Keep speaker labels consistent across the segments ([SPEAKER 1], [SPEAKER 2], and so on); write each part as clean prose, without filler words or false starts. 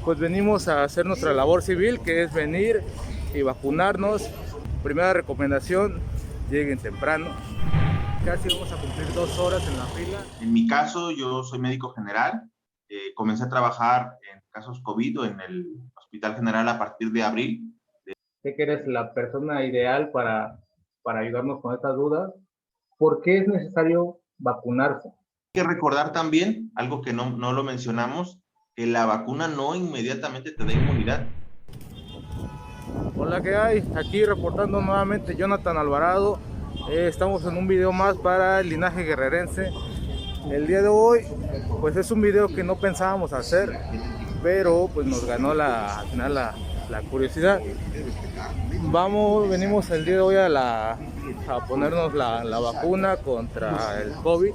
[SPEAKER 1] Pues venimos a hacer nuestra labor civil, que es venir y vacunarnos. Primera recomendación, lleguen temprano. Casi vamos a cumplir 2 horas en la fila.
[SPEAKER 2] En mi caso, yo soy médico general. Comencé a trabajar en casos COVID o en el Hospital General a partir de abril.
[SPEAKER 1] Sé que eres la persona ideal para ayudarnos con estas dudas. ¿Por qué es necesario vacunarse?
[SPEAKER 2] Hay que recordar también, algo que no lo mencionamos, que la vacuna no inmediatamente te da inmunidad.
[SPEAKER 1] Hola, ¿qué hay? Aquí reportando nuevamente Jonathan Alvarado. Estamos en un video más para el linaje guerrerense. El día de hoy, pues es un video que no pensábamos hacer, pero pues nos ganó al final la curiosidad. Venimos el día de hoy a ponernos la vacuna contra el COVID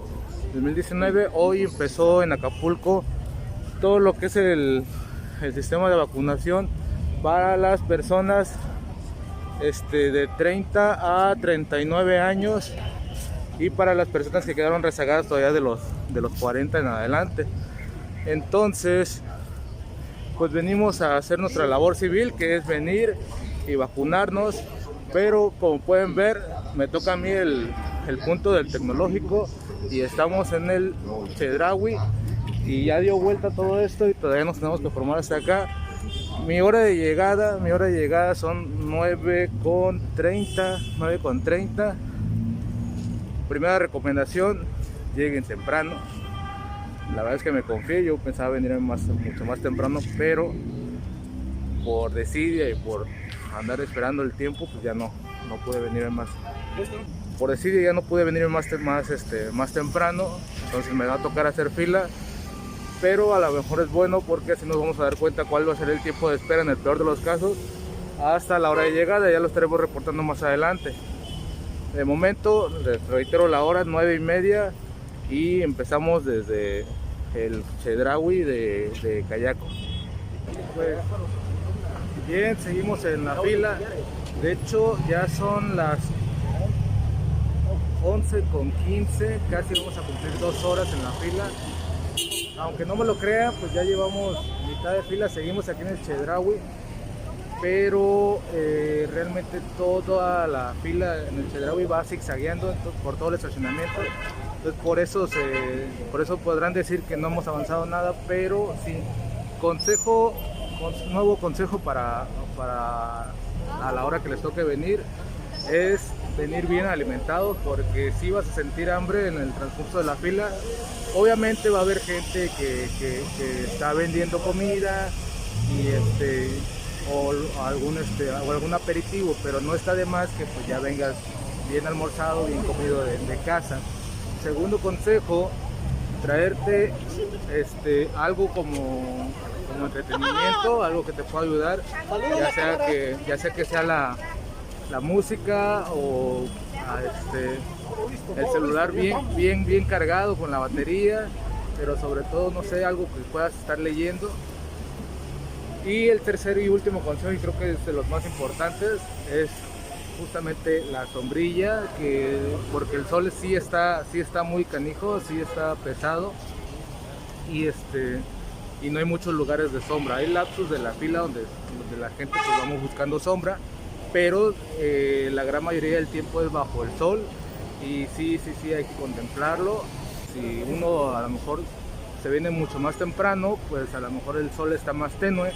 [SPEAKER 1] 2019. Hoy empezó en Acapulco todo lo que es el sistema de vacunación para las personas de 30 a 39 años y para las personas que quedaron rezagadas todavía de los 40 en adelante. Entonces, pues venimos a hacer nuestra labor civil, que es venir y vacunarnos, pero como pueden ver, me toca a mí el punto del tecnológico y estamos en el Chedraui y ya dio vuelta todo esto y todavía nos tenemos que formar hasta acá. Mi hora de llegada son 9:30. Primera recomendación, lleguen temprano. La verdad es que me confié, yo pensaba venir mucho más temprano, pero por desidia y por andar esperando el tiempo, pues ya no pude venir más. Por desidia ya no pude venir más temprano, entonces me va a tocar hacer fila. Pero a lo mejor es bueno porque así nos vamos a dar cuenta cuál va a ser el tiempo de espera en el peor de los casos hasta la hora de llegada. Ya lo estaremos reportando más adelante. De momento, les reitero la hora, 9:30, y empezamos desde el Chedraui de Cayaco. Pues, bien, seguimos en la fila. De hecho, ya son las 11:15, casi vamos a cumplir 2 horas en la fila. Aunque no me lo crean, pues ya llevamos mitad de fila, seguimos aquí en el Chedraui, pero realmente toda la fila en el Chedraui va zigzagueando por todo el estacionamiento. Entonces por eso podrán decir que no hemos avanzado nada, pero sí, nuevo consejo para a la hora que les toque venir es venir bien alimentados, porque si vas a sentir hambre en el transcurso de la fila. Obviamente va a haber gente que está vendiendo comida y o algún aperitivo, pero no está de más que pues ya vengas bien almorzado, bien comido de casa. Segundo consejo, traerte algo como entretenimiento, algo que te pueda ayudar, ya sea que sea la música o el celular bien cargado con la batería, pero sobre todo, no sé, algo que puedas estar leyendo. Y el tercer y último consejo, y creo que es de los más importantes, es justamente la sombrilla, porque el sol sí está muy canijo, sí está pesado, y no hay muchos lugares de sombra. Hay lapsos de la fila donde la gente pues vamos buscando sombra, pero la gran mayoría del tiempo es bajo el sol, y sí hay que contemplarlo. Si uno a lo mejor se viene mucho más temprano, pues a lo mejor el sol está más tenue.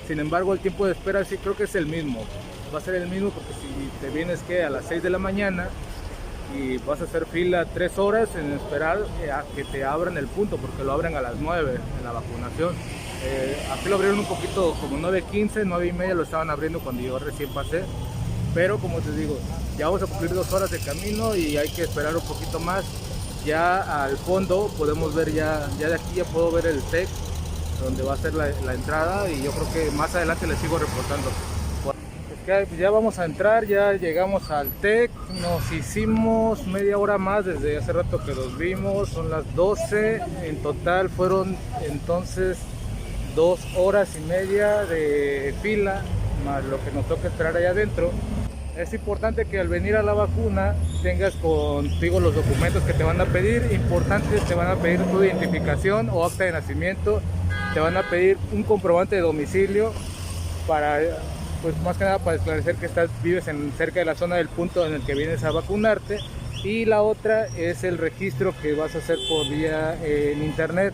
[SPEAKER 1] Sin embargo, el tiempo de espera sí creo que es el mismo, va a ser el mismo, porque si te vienes a las 6 de la mañana y vas a hacer fila 3 horas en esperar a que te abran el punto, porque lo abren a las 9 en la vacunación. Aquí lo abrieron un poquito, como 9:15, 9:30 lo estaban abriendo cuando yo recién pasé, pero como te digo, ya vamos a cumplir 2 horas de camino y hay que esperar un poquito más. Ya al fondo podemos ver, ya de aquí ya puedo ver el TEC, donde va a ser la entrada, y yo creo que más adelante les sigo reportando. Ya vamos a entrar, ya llegamos al TEC, nos hicimos media hora más desde hace rato que los vimos, son las 12, en total fueron entonces 2 horas y media de fila, más lo que nos toca esperar allá adentro. Es importante que al venir a la vacuna tengas contigo los documentos que te van a pedir. Importantes, te van a pedir tu identificación o acta de nacimiento te van a pedir un comprobante de domicilio para, pues más que nada para esclarecer que vives cerca de la zona del punto en el que vienes a vacunarte. Y la otra es el registro que vas a hacer por vía en internet.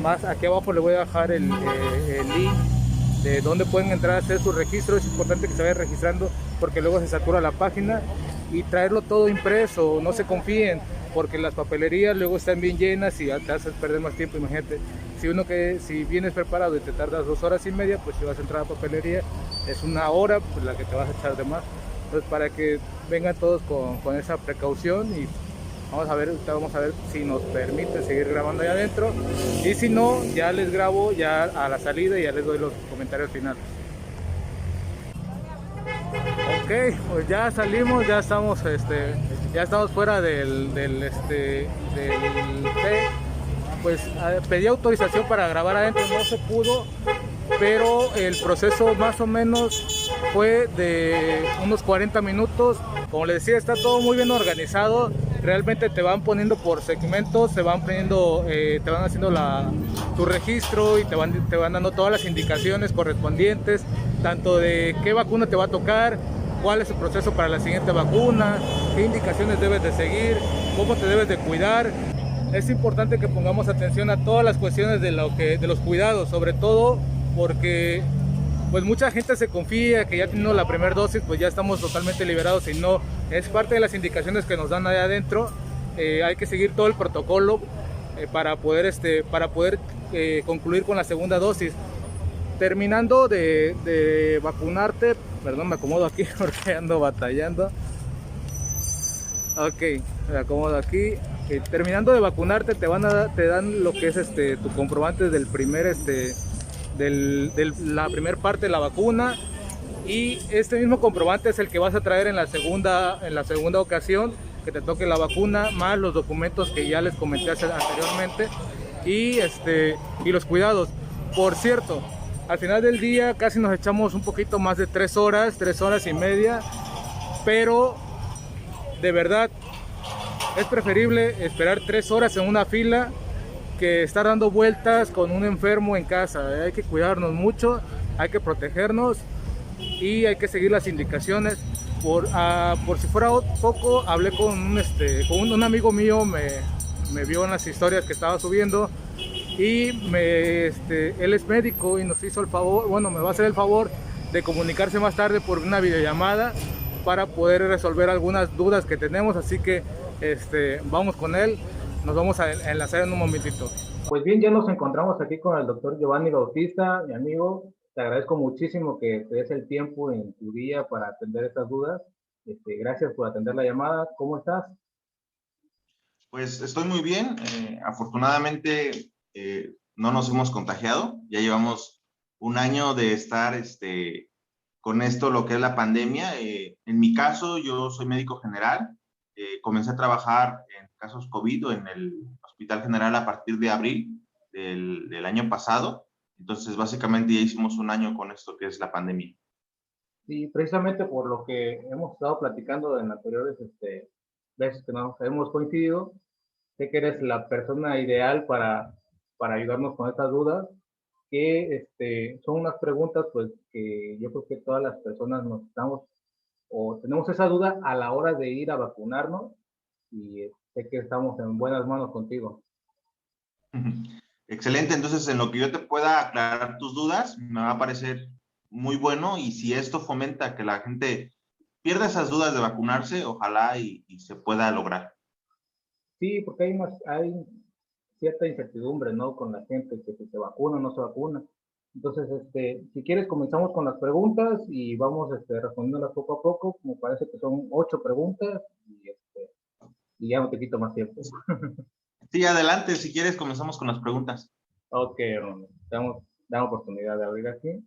[SPEAKER 1] Más aquí abajo le voy a dejar el link de dónde pueden entrar a hacer su registro. Es importante que se vayan registrando porque luego se satura la página, y traerlo todo impreso, no se confíen, porque las papelerías luego están bien llenas y te haces perder más tiempo. Imagínate, si vienes preparado y te tardas 2 horas y media, pues si vas a entrar a papelería es 1 hora pues, la que te vas a echar de más. Entonces, para que vengan todos con esa precaución, y vamos a ver si nos permite seguir grabando ahí adentro, y si no, ya les grabo ya a la salida y ya les doy los comentarios finales. Ok, pues ya salimos, ya estamos fuera del pues pedí autorización para grabar adentro, no se pudo, pero el proceso más o menos fue de unos 40 minutos. Como les decía, está todo muy bien organizado. Realmente te van poniendo por segmentos, te van haciendo tu registro y te van dando todas las indicaciones correspondientes, tanto de qué vacuna te va a tocar, cuál es el proceso para la siguiente vacuna, qué indicaciones debes de seguir, cómo te debes de cuidar. Es importante que pongamos atención a todas las cuestiones de los cuidados, sobre todo porque pues mucha gente se confía que ya teniendo la primera dosis pues ya estamos totalmente liberados, y no, es parte de las indicaciones que nos dan allá adentro. Hay que seguir todo el protocolo para poder concluir con la segunda dosis. Terminando de vacunarte, perdón, me acomodo aquí porque ando batallando. Ok, me acomodo aquí. Terminando de vacunarte te dan lo que es tu comprobante del la primera parte de la vacuna, y este mismo comprobante es el que vas a traer en la segunda ocasión que te toque la vacuna, más los documentos que ya les comenté anteriormente, y los cuidados. Por cierto, al final del día casi nos echamos un poquito más de 3 horas y media, pero de verdad es preferible esperar 3 horas en una fila que estar dando vueltas con un enfermo en casa. Hay que cuidarnos mucho, hay que protegernos y hay que seguir las indicaciones. Por si fuera poco, hablé con un amigo mío, me vio en las historias que estaba subiendo, y él es médico y nos hizo el favor, me va a hacer el favor de comunicarse más tarde por una videollamada para poder resolver algunas dudas que tenemos. Así que vamos con él. Nos vamos a enlazar en un momentito. Pues bien, ya nos encontramos aquí con el doctor Giovanni Bautista, mi amigo. Te agradezco muchísimo que te des el tiempo en tu día para atender estas dudas. Gracias por atender la llamada. ¿Cómo estás?
[SPEAKER 2] Pues estoy muy bien. Afortunadamente no nos hemos contagiado. Ya llevamos 1 año de estar con esto, lo que es la pandemia. En mi caso, yo soy médico general. Comencé a trabajar en casos COVID en el Hospital General a partir de abril del año pasado. Entonces, básicamente ya hicimos 1 año con esto que es la pandemia.
[SPEAKER 1] Sí, precisamente por lo que hemos estado platicando en anteriores veces que nos hemos coincidido, sé que eres la persona ideal para ayudarnos con estas dudas, que son unas preguntas pues que yo creo que todas las personas nos estamos o tenemos esa duda a la hora de ir a vacunarnos, y sé que estamos en buenas manos contigo.
[SPEAKER 2] Excelente, entonces en lo que yo te pueda aclarar tus dudas, me va a parecer muy bueno, y si esto fomenta que la gente pierda esas dudas de vacunarse, ojalá y se pueda lograr.
[SPEAKER 1] Sí, porque hay cierta incertidumbre, ¿no? Con la gente, que si se vacuna o no se vacuna. Entonces, si quieres, comenzamos con las preguntas y vamos respondiéndolas poco a poco. Me parece que son 8 preguntas y ya no te quito más tiempo.
[SPEAKER 2] Sí, adelante, si quieres comenzamos con las preguntas.
[SPEAKER 1] Ok, hermano, damos oportunidad de abrir aquí.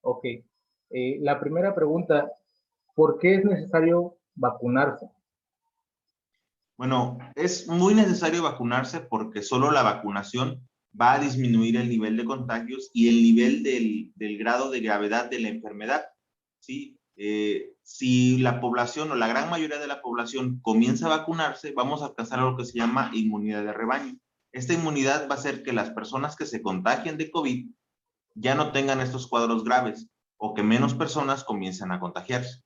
[SPEAKER 1] Ok, la primera pregunta, ¿por qué es necesario vacunarse?
[SPEAKER 2] Bueno, es muy necesario vacunarse porque solo la vacunación va a disminuir el nivel de contagios y el nivel del grado de gravedad de la enfermedad, ¿sí? Si la población o la gran mayoría de la población comienza a vacunarse, vamos a alcanzar lo que se llama inmunidad de rebaño. Esta inmunidad va a hacer que las personas que se contagien de COVID ya no tengan estos cuadros graves o que menos personas comiencen a contagiarse.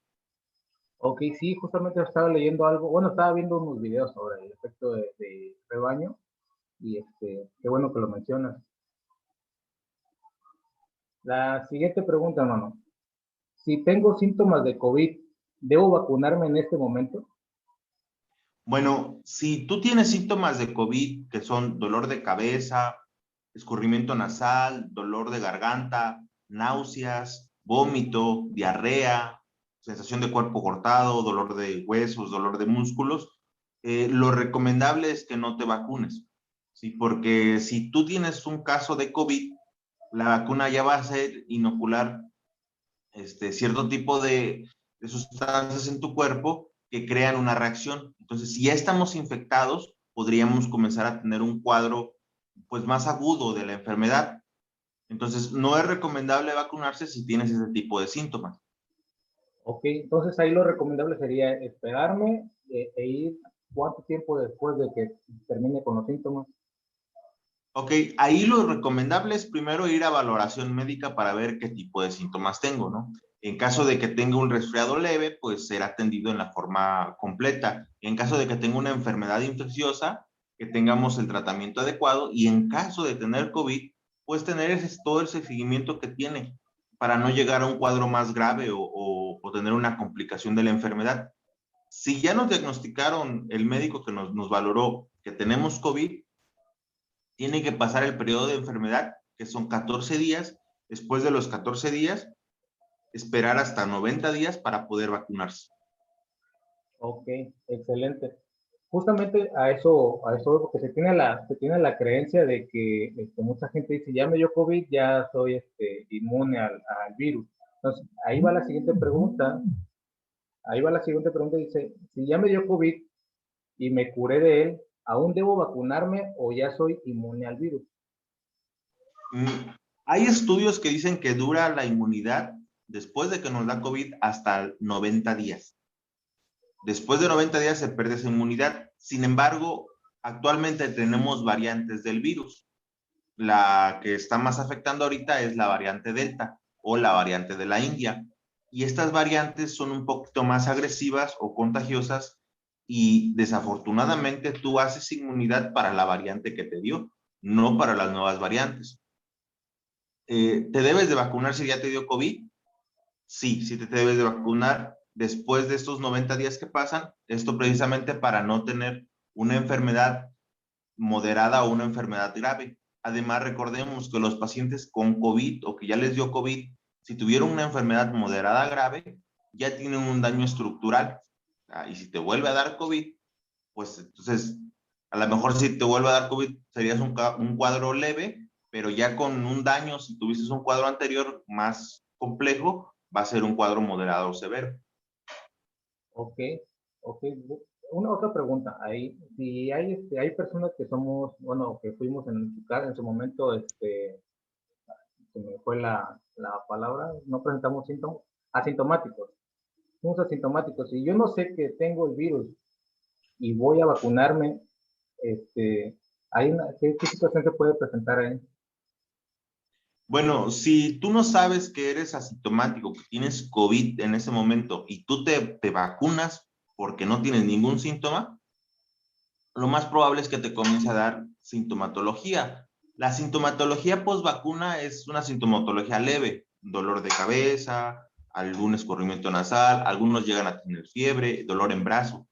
[SPEAKER 1] Ok, sí, justamente estaba leyendo algo, bueno, estaba viendo unos videos sobre el efecto de rebaño y qué bueno que lo mencionas. La siguiente pregunta, hermano. Si tengo síntomas de COVID, ¿debo vacunarme en este momento?
[SPEAKER 2] Bueno, si tú tienes síntomas de COVID, que son dolor de cabeza, escurrimiento nasal, dolor de garganta, náuseas, vómito, diarrea, sensación de cuerpo cortado, dolor de huesos, dolor de músculos, lo recomendable es que no te vacunes, ¿sí? Porque si tú tienes un caso de COVID, la vacuna ya va a ser inocular cierto tipo de sustancias en tu cuerpo que crean una reacción. Entonces, si ya estamos infectados, podríamos comenzar a tener un cuadro pues más agudo de la enfermedad. Entonces, no es recomendable vacunarse si tienes ese tipo de síntomas.
[SPEAKER 1] Ok, entonces ahí lo recomendable sería esperarme e ir cuánto tiempo después de que termine con los síntomas.
[SPEAKER 2] Ok, ahí lo recomendable es primero ir a valoración médica para ver qué tipo de síntomas tengo, ¿no? En caso de que tenga un resfriado leve, pues será atendido en la forma completa. En caso de que tenga una enfermedad infecciosa, que tengamos el tratamiento adecuado. Y en caso de tener COVID, pues tener todo ese seguimiento que tiene para no llegar a un cuadro más grave o tener una complicación de la enfermedad. Si ya nos diagnosticaron el médico que nos valoró que tenemos COVID, tiene que pasar el periodo de enfermedad, que son 14 días. Después de los 14 días, esperar hasta 90 días para poder vacunarse.
[SPEAKER 1] Ok, excelente. Justamente a eso, porque se tiene la creencia de que mucha gente dice, ya me dio COVID, ya soy inmune al virus. Entonces, ahí va la siguiente pregunta, dice, si ya me dio COVID y me curé de él, ¿aún debo vacunarme o ya soy inmune al virus?
[SPEAKER 2] Hay estudios que dicen que dura la inmunidad después de que nos da COVID hasta 90 días. Después de 90 días se pierde esa inmunidad. Sin embargo, actualmente tenemos variantes del virus. La que está más afectando ahorita es la variante Delta o la variante de la India. Y estas variantes son un poquito más agresivas o contagiosas y desafortunadamente tú haces inmunidad para la variante que te dio, no para las nuevas variantes. ¿Te debes de vacunar si ya te dio COVID? Sí, sí te debes de vacunar después de estos 90 días que pasan. Esto precisamente para no tener una enfermedad moderada o una enfermedad grave. Además, recordemos que los pacientes con COVID o que ya les dio COVID, si tuvieron una enfermedad moderada grave, ya tienen un daño estructural. Y si te vuelve a dar COVID, pues entonces, a lo mejor si te vuelve a dar COVID, serías un cuadro leve, pero ya con un daño, si tuviste un cuadro anterior más complejo, va a ser un cuadro moderado o severo.
[SPEAKER 1] Ok, ok. Una otra pregunta, ahí, si hay, hay personas que somos, bueno, que fuimos en su casa, en su momento, se me fue la palabra, no presentamos síntomas, asintomáticos, somos asintomáticos, y yo no sé que tengo el virus y voy a vacunarme, ¿qué situación se puede presentar ahí?
[SPEAKER 2] Bueno, si tú no sabes que eres asintomático, que tienes COVID en ese momento y tú te vacunas porque no tienes ningún síntoma, lo más probable es que te comience a dar sintomatología. La sintomatología post vacuna es una sintomatología leve, dolor de cabeza, algún escurrimiento nasal, algunos llegan a tener fiebre, dolor en brazo.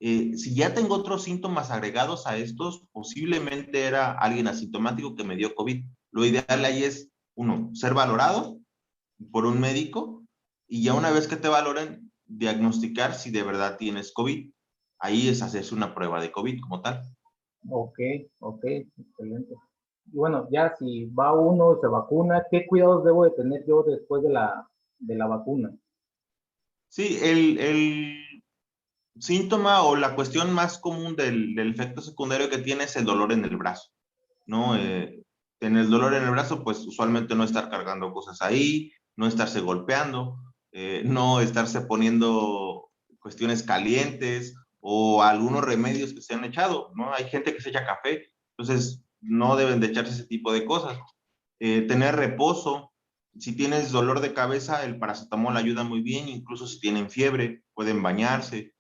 [SPEAKER 2] Si ya tengo otros síntomas agregados a estos, posiblemente era alguien asintomático que me dio COVID. Lo ideal ahí es, uno, ser valorado por un médico y ya una vez que te valoren, diagnosticar si de verdad tienes COVID. Ahí es hacerse una prueba de COVID como tal.
[SPEAKER 1] Ok, ok, excelente. Y bueno, ya si va uno, se vacuna, ¿qué cuidados debo de tener yo después de la vacuna?
[SPEAKER 2] Sí, el síntoma o la cuestión más común del efecto secundario que tiene es el dolor en el brazo, ¿no? En el dolor en el brazo, pues usualmente no estar cargando cosas ahí, no estarse golpeando, no estarse poniendo cuestiones calientes o algunos remedios que se han echado, ¿no? Hay gente que se echa café Entonces, no deben de echarse ese tipo de cosas. Tener reposo. Si tienes dolor de cabeza, el paracetamol ayuda muy bien, incluso si tienen fiebre, pueden bañarse.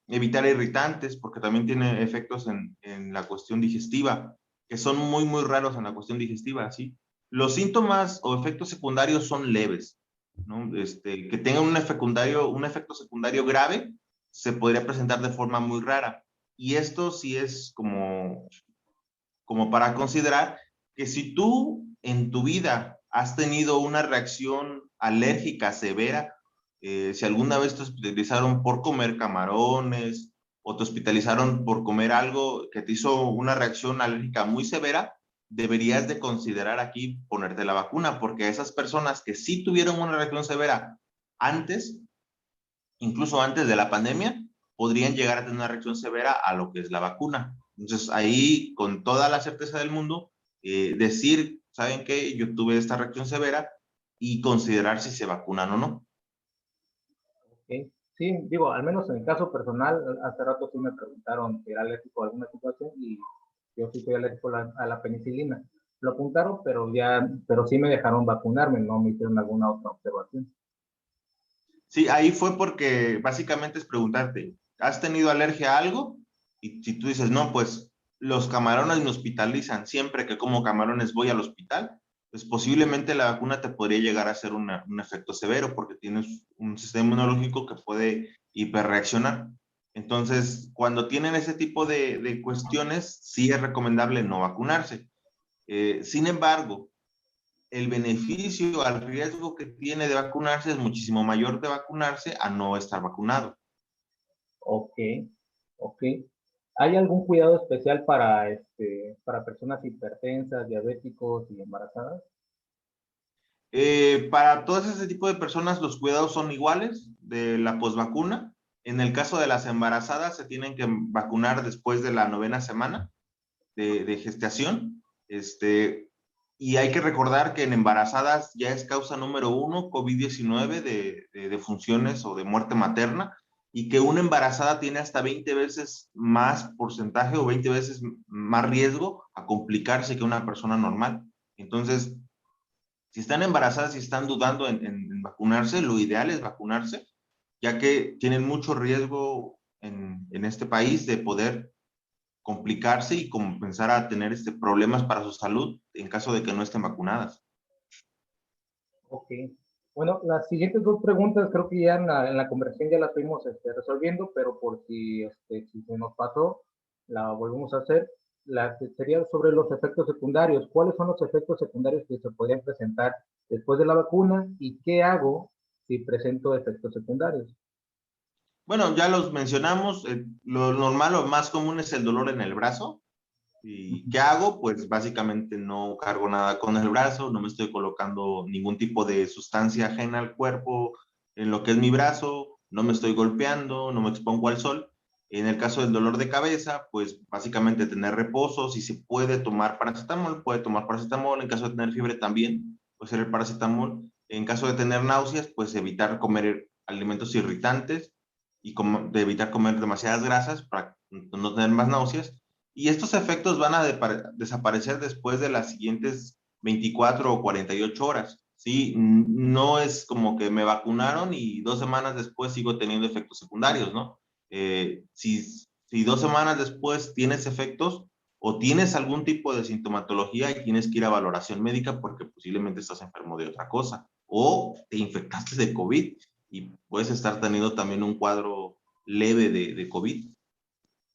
[SPEAKER 2] Evitar irritantes, porque también tiene efectos en la cuestión digestiva, que son muy, muy raros en la cuestión digestiva, ¿sí? Los síntomas o efectos secundarios son leves, ¿no? Que tengan un efecto secundario grave, se podría presentar de forma muy rara. Y esto sí es como para considerar que si tú en tu vida has tenido una reacción alérgica severa, si alguna vez te hospitalizaron por comer camarones o te hospitalizaron por comer algo que te hizo una reacción alérgica muy severa, deberías de considerar aquí ponerte la vacuna, porque esas personas que sí tuvieron una reacción severa antes, incluso antes de la pandemia, podrían llegar a tener una reacción severa a lo que es la vacuna. Entonces, ahí, con toda la certeza del mundo, decir, ¿saben qué? Yo tuve esta reacción severa y considerar si se vacunan o no.
[SPEAKER 3] ¿Sí? Sí, digo, al menos en el caso personal, hace rato sí me preguntaron si era alérgico a alguna situación y yo sí soy alérgico a la penicilina. Lo apuntaron, pero sí me dejaron vacunarme, no me hicieron alguna otra observación.
[SPEAKER 2] Sí, ahí fue porque básicamente es preguntarte, ¿has tenido alergia a algo? Y si tú dices, no, pues los camarones me hospitalizan, siempre que como camarones voy al hospital, pues posiblemente la vacuna te podría llegar a hacer un efecto severo porque tienes un sistema inmunológico que puede hiperreaccionar. Entonces, cuando tienen ese tipo de cuestiones, sí es recomendable no vacunarse. Sin embargo, el beneficio al riesgo que tiene de vacunarse es muchísimo mayor de vacunarse a no estar vacunado.
[SPEAKER 3] Ok, ok. ¿Hay algún cuidado especial para personas hipertensas, diabéticos y embarazadas?
[SPEAKER 2] Para todos ese tipo de personas, los cuidados son iguales de la posvacuna. En el caso de las embarazadas, se tienen que vacunar después de la 9ª semana de gestación. Y hay que recordar que en embarazadas ya es causa número 1 COVID-19 de funciones o de muerte materna, y que una embarazada tiene hasta 20 veces más porcentaje o 20 veces más riesgo a complicarse que una persona normal. Entonces, si están embarazadas y están dudando en vacunarse, lo ideal es vacunarse, ya que tienen mucho riesgo en este país de poder complicarse y comenzar a tener problemas para su salud en caso de que no estén vacunadas.
[SPEAKER 3] Ok. Bueno, las siguientes dos preguntas creo que ya en la conversación ya las fuimos resolviendo, pero por si se nos pasó, la volvemos a hacer. La que sería sobre los efectos secundarios. ¿Cuáles son los efectos secundarios que se podrían presentar después de la vacuna y qué hago si presento efectos secundarios?
[SPEAKER 2] Bueno, ya los mencionamos, lo normal o más común es el dolor en el brazo. ¿Y qué hago? Pues básicamente no cargo nada con el brazo, no me estoy colocando ningún tipo de sustancia ajena al cuerpo en lo que es mi brazo, no me estoy golpeando, no me expongo al sol. En el caso del dolor de cabeza, pues básicamente tener reposo, si se puede tomar paracetamol, puede tomar paracetamol, en caso de tener fiebre también puede ser el paracetamol. En caso de tener náuseas, pues evitar comer alimentos irritantes y de evitar comer demasiadas grasas para no tener más náuseas. Y estos efectos van a desaparecer después de las siguientes 24 o 48 horas. ¿Sí? No es como que me vacunaron y 2 semanas después sigo teniendo efectos secundarios, ¿no? Si 2 semanas después tienes efectos o tienes algún tipo de sintomatología y tienes que ir a valoración médica porque posiblemente estás enfermo de otra cosa o te infectaste de COVID y puedes estar teniendo también un cuadro leve de COVID.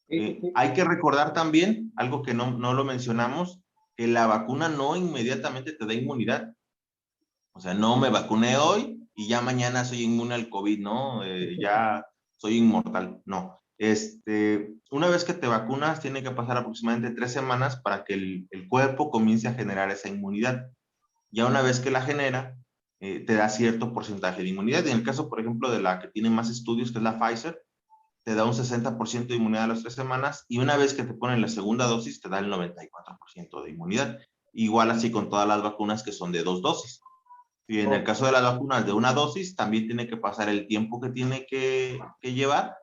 [SPEAKER 3] Sí, sí, sí.
[SPEAKER 2] Hay que recordar también, algo que no lo mencionamos, que la vacuna no inmediatamente te da inmunidad. O sea, no me vacuné hoy y ya mañana soy inmune al COVID, ¿no? Ya soy inmortal. No. Una vez que te vacunas, tiene que pasar aproximadamente 3 semanas para que el cuerpo comience a generar esa inmunidad. Ya una vez que la genera, te da cierto porcentaje de inmunidad. Y en el caso, por ejemplo, de la que tiene más estudios, que es la Pfizer, te da un 60% de inmunidad a las 3 semanas y una vez que te ponen la segunda dosis te da el 94% de inmunidad. Igual así con todas las vacunas que son de 2 dosis. Y en el caso de las vacunas de una dosis, también tiene que pasar el tiempo que tiene que llevar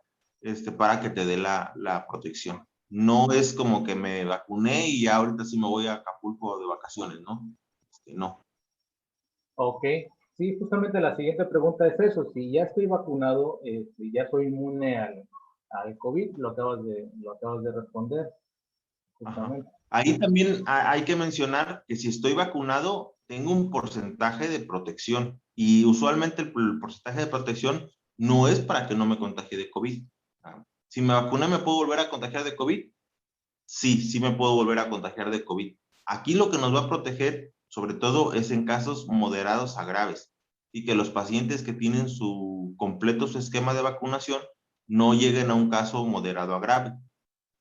[SPEAKER 2] para que te dé la protección. No es como que me vacuné y ya ahorita sí me voy a Acapulco de vacaciones, ¿no? No.
[SPEAKER 3] Ok, sí, justamente la siguiente pregunta es eso, si ya estoy vacunado, ya soy inmune al COVID, lo acabas de responder,
[SPEAKER 2] Ajá.
[SPEAKER 3] justamente.
[SPEAKER 2] Ahí también hay que mencionar que si estoy vacunado, tengo un porcentaje de protección y usualmente el porcentaje de protección no es para que no me contagie de COVID. Si me vacuné, ¿me puedo volver a contagiar de COVID? Sí, sí me puedo volver a contagiar de COVID. Aquí lo que nos va a proteger, sobre todo, es en casos moderados a graves y que los pacientes que tienen completo su esquema de vacunación no lleguen a un caso moderado a grave.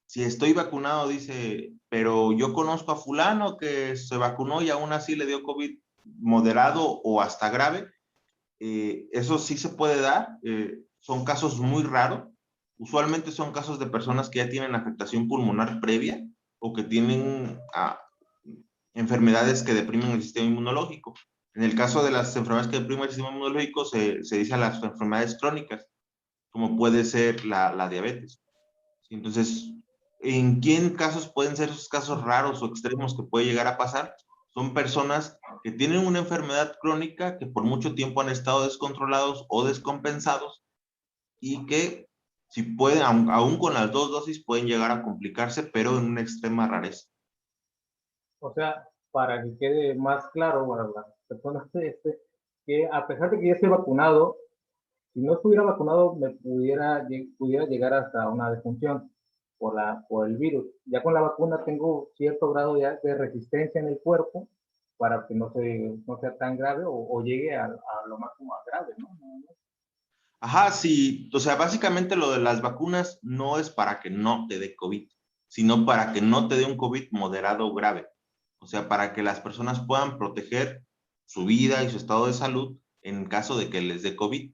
[SPEAKER 2] Si estoy vacunado, dice, pero yo conozco a fulano que se vacunó y aún así le dio COVID moderado o hasta grave, eso sí se puede dar, son casos muy raros, usualmente son casos de personas que ya tienen afectación pulmonar previa o que tienen enfermedades que deprimen el sistema inmunológico. En el caso de las enfermedades que deprimen el sistema inmunológico, se dice a las enfermedades crónicas, como puede ser la diabetes. Entonces, ¿en qué casos pueden ser esos casos raros o extremos que puede llegar a pasar? Son personas que tienen una enfermedad crónica que por mucho tiempo han estado descontrolados o descompensados y que si pueden, aún con las dos dosis, pueden llegar a complicarse, pero en una extrema rareza.
[SPEAKER 3] O sea, para que quede más claro para las personas que a pesar de que ya esté vacunado, si no estuviera vacunado me pudiera llegar hasta una defunción por el virus. Ya con la vacuna tengo cierto grado ya de resistencia en el cuerpo para que no sea tan grave o llegue a lo máximo a grave, ¿no?
[SPEAKER 2] Ajá, sí, o sea, básicamente lo de las vacunas no es para que no te dé COVID, sino para que no te dé un COVID moderado o grave. O sea, para que las personas puedan proteger su vida y su estado de salud en caso de que les dé COVID.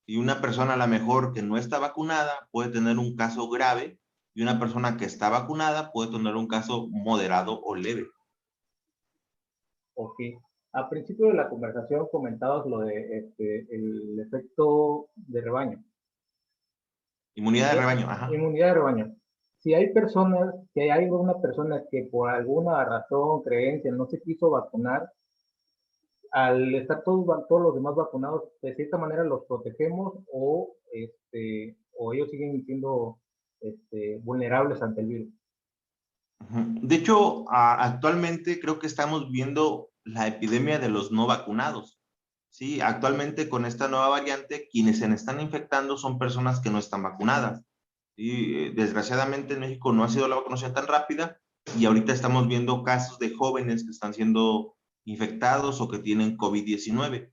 [SPEAKER 2] Y una persona a lo mejor que no está vacunada puede tener un caso grave y una persona que está vacunada puede tener un caso moderado o leve.
[SPEAKER 3] Ok. Al principio de la conversación comentabas lo de el efecto de rebaño.
[SPEAKER 2] Inmunidad de rebaño, ajá.
[SPEAKER 3] Inmunidad de rebaño. Si hay personas, si hay alguna persona que por alguna razón, creencia, no se quiso vacunar, al estar todos los demás vacunados, de cierta manera los protegemos o ellos siguen siendo vulnerables ante el virus.
[SPEAKER 2] De hecho, actualmente creo que estamos viendo la epidemia de los no vacunados. Sí, actualmente con esta nueva variante, quienes se están infectando son personas que no están vacunadas. Y desgraciadamente en México no ha sido la vacunación tan rápida y ahorita estamos viendo casos de jóvenes que están siendo infectados o que tienen COVID-19.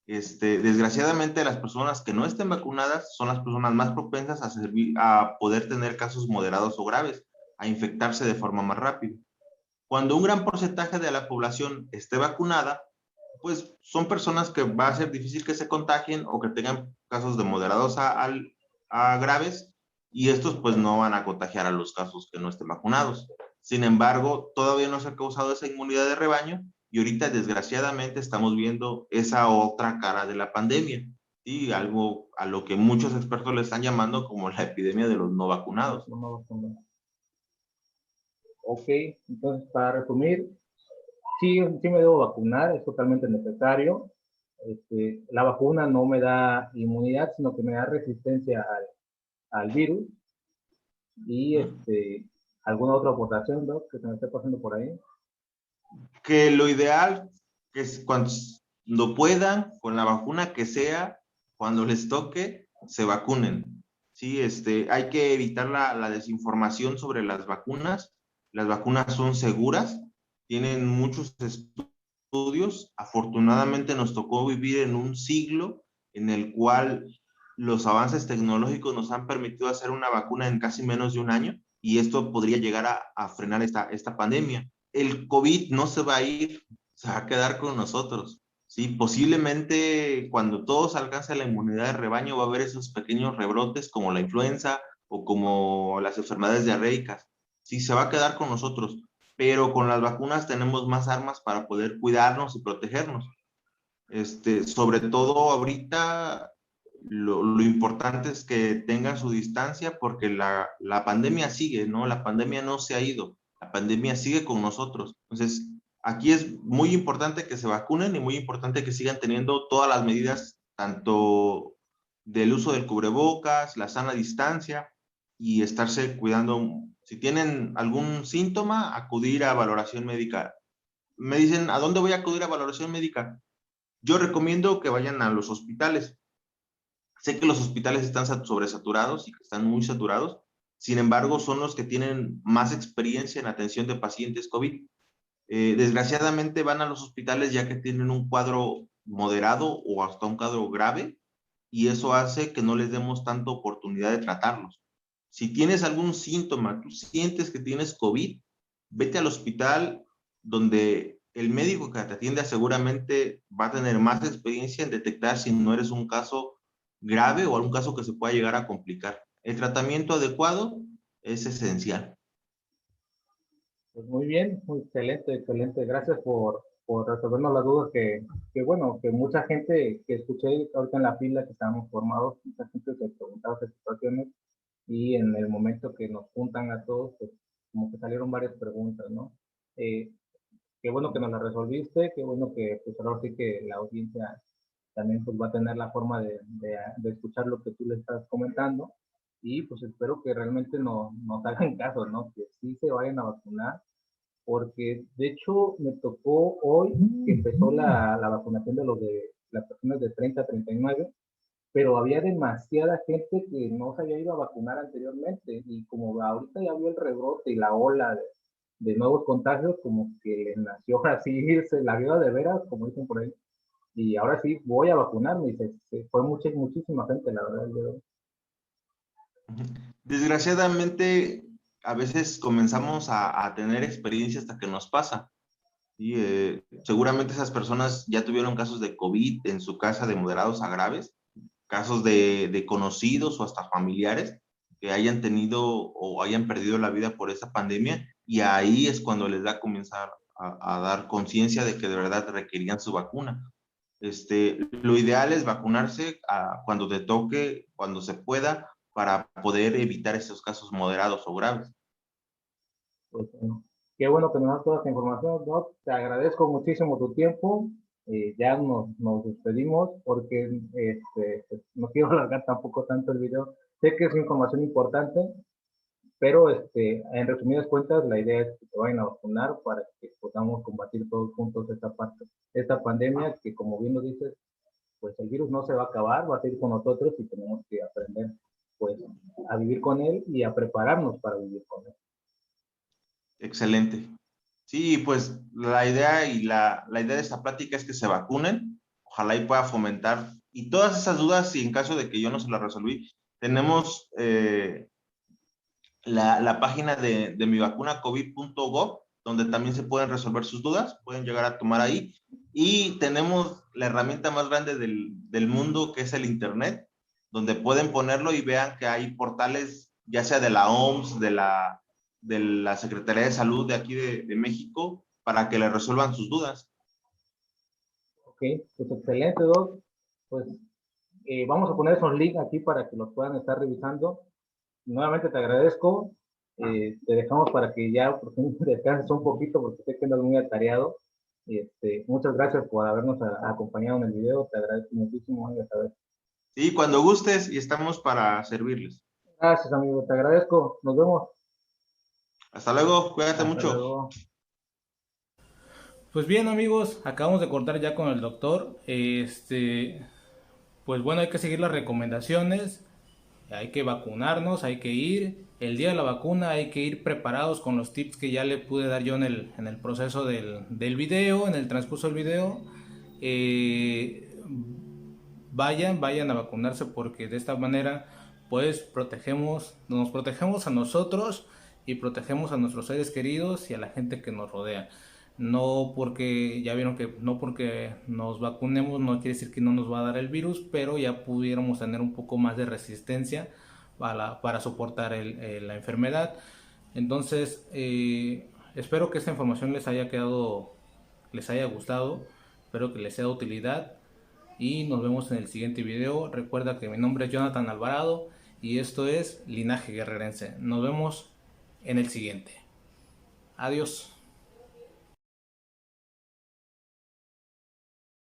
[SPEAKER 2] Desgraciadamente las personas que no estén vacunadas son las personas más propensas a poder tener casos moderados o graves, a infectarse de forma más rápida. Cuando un gran porcentaje de la población esté vacunada, pues son personas que va a ser difícil que se contagien o que tengan casos de moderados a graves y estos pues no van a contagiar a los casos que no estén vacunados. Sin embargo, todavía no se ha causado esa inmunidad de rebaño y ahorita desgraciadamente estamos viendo esa otra cara de la pandemia y algo a lo que muchos expertos le están llamando como la epidemia de los no vacunados.
[SPEAKER 3] Ok, entonces para resumir, sí, sí me debo vacunar, es totalmente necesario. La vacuna no me da inmunidad, sino que me da resistencia al virus y alguna otra aportación, ¿no?, que se me esté pasando por ahí.
[SPEAKER 2] Que lo ideal es cuando puedan, con la vacuna que sea, cuando les toque, se vacunen. Sí, hay que evitar la desinformación sobre las vacunas. Las vacunas son seguras, tienen muchos estudios. Afortunadamente nos tocó vivir en un siglo en el cual los avances tecnológicos nos han permitido hacer una vacuna en casi menos de un año y esto podría llegar a frenar esta pandemia. El COVID no se va a ir, se va a quedar con nosotros. Sí, posiblemente cuando todos alcancen la inmunidad de rebaño va a haber esos pequeños rebrotes como la influenza o como las enfermedades diarreicas. Sí, se va a quedar con nosotros, pero con las vacunas tenemos más armas para poder cuidarnos y protegernos. Sobre todo ahorita lo importante es que tengan su distancia porque la pandemia sigue, ¿no? La pandemia no se ha ido, la pandemia sigue con nosotros. Entonces, aquí es muy importante que se vacunen y muy importante que sigan teniendo todas las medidas, tanto del uso del cubrebocas, la sana distancia y estarse cuidando. Si tienen algún síntoma, acudir a valoración médica. Me dicen, ¿a dónde voy a acudir a valoración médica? Yo recomiendo que vayan a los hospitales. Sé que los hospitales están sobresaturados y que están muy saturados, sin embargo, son los que tienen más experiencia en atención de pacientes COVID. Desgraciadamente van a los hospitales ya que tienen un cuadro moderado o hasta un cuadro grave y eso hace que no les demos tanta oportunidad de tratarlos. Si tienes algún síntoma, tú sientes que tienes COVID, vete al hospital donde el médico que te atiende seguramente va a tener más experiencia en detectar si no eres un caso grave o algún caso que se pueda llegar a complicar. El tratamiento adecuado es esencial.
[SPEAKER 3] Pues muy bien, muy excelente, excelente. Gracias por resolvernos las dudas bueno, que mucha gente que escuché ahorita en la fila que estábamos formados, mucha gente se preguntaba esas situaciones y en el momento que nos juntan a todos, pues como que salieron varias preguntas, ¿no? Eh, Qué bueno que nos las resolviste, qué bueno que pues ahora sí que la audiencia también pues va a tener la forma de escuchar lo que tú le estás comentando y pues espero que realmente nos hagan caso, ¿no? Que sí se vayan a vacunar, porque de hecho me tocó hoy que empezó la vacunación de las personas de 30 a 39, pero había demasiada gente que no se había ido a vacunar anteriormente y como ahorita ya vio el rebrote y la ola de nuevos contagios, como que les nació así irse la vida de veras, como dicen por ahí, y ahora sí voy a vacunarme y se fue muchísima gente, la verdad.
[SPEAKER 2] Desgraciadamente, a veces comenzamos a tener experiencia hasta que nos pasa. Y seguramente esas personas ya tuvieron casos de COVID en su casa de moderados a graves, casos de conocidos o hasta familiares que hayan tenido o hayan perdido la vida por esa pandemia y ahí es cuando les da a comenzar a dar conciencia de que de verdad requerían su vacuna. Lo ideal es vacunarse cuando te toque, cuando se pueda, para poder evitar estos casos moderados o graves.
[SPEAKER 3] Pues, qué bueno que nos das toda esta información, Doc. Te agradezco muchísimo tu tiempo. Ya nos despedimos porque pues, no quiero alargar tampoco tanto el video. Sé que es información importante, pero en resumidas cuentas, la idea es que se vayan a vacunar para que podamos combatir todos juntos esta pandemia que, como bien lo dices, pues el virus no se va a acabar, va a seguir con nosotros y tenemos que aprender pues a vivir con él y a prepararnos para vivir con él.
[SPEAKER 2] Excelente. Sí, pues la idea la idea de esta plática es que se vacunen, ojalá y pueda fomentar, y todas esas dudas, y en caso de que yo no se las resolví, tenemos la página de mivacunacovid.gov, donde también se pueden resolver sus dudas, pueden llegar a tomar ahí, y tenemos la herramienta más grande del mundo, que es el Internet, donde pueden ponerlo y vean que hay portales, ya sea de la OMS, de la Secretaría de Salud de aquí de México, para que le resuelvan sus dudas.
[SPEAKER 3] Ok, pues excelente, Doc. Pues vamos a poner esos links aquí para que los puedan estar revisando. Nuevamente te agradezco. Te dejamos para que ya por fin descanses un poquito porque sé que andas muy atareado. Muchas gracias por habernos acompañado en el video. Te agradezco muchísimo.
[SPEAKER 2] Sí, cuando gustes y estamos para servirles.
[SPEAKER 3] Gracias, amigo. Te agradezco. Nos vemos.
[SPEAKER 2] Hasta luego, cuídate
[SPEAKER 3] Hasta
[SPEAKER 2] mucho.
[SPEAKER 3] luego.
[SPEAKER 1] Pues bien, amigos, acabamos de cortar ya con el doctor. Pues bueno, hay que seguir las recomendaciones. Hay que vacunarnos, hay que ir. El día de la vacuna hay que ir preparados con los tips que ya le pude dar yo en el proceso del video, en el transcurso del video. Vayan a vacunarse porque de esta manera pues nos protegemos a nosotros y protegemos a nuestros seres queridos y a la gente que nos rodea. No porque, ya vieron que no porque nos vacunemos no quiere decir que no nos va a dar el virus, pero ya pudiéramos tener un poco más de resistencia para soportar la enfermedad. Entonces, espero que esta información les haya gustado, espero que les sea de utilidad y nos vemos en el siguiente video. Recuerda que mi nombre es Jonathan Alvarado y esto es Linaje Guerrerense. Nos vemos en el siguiente. Adiós.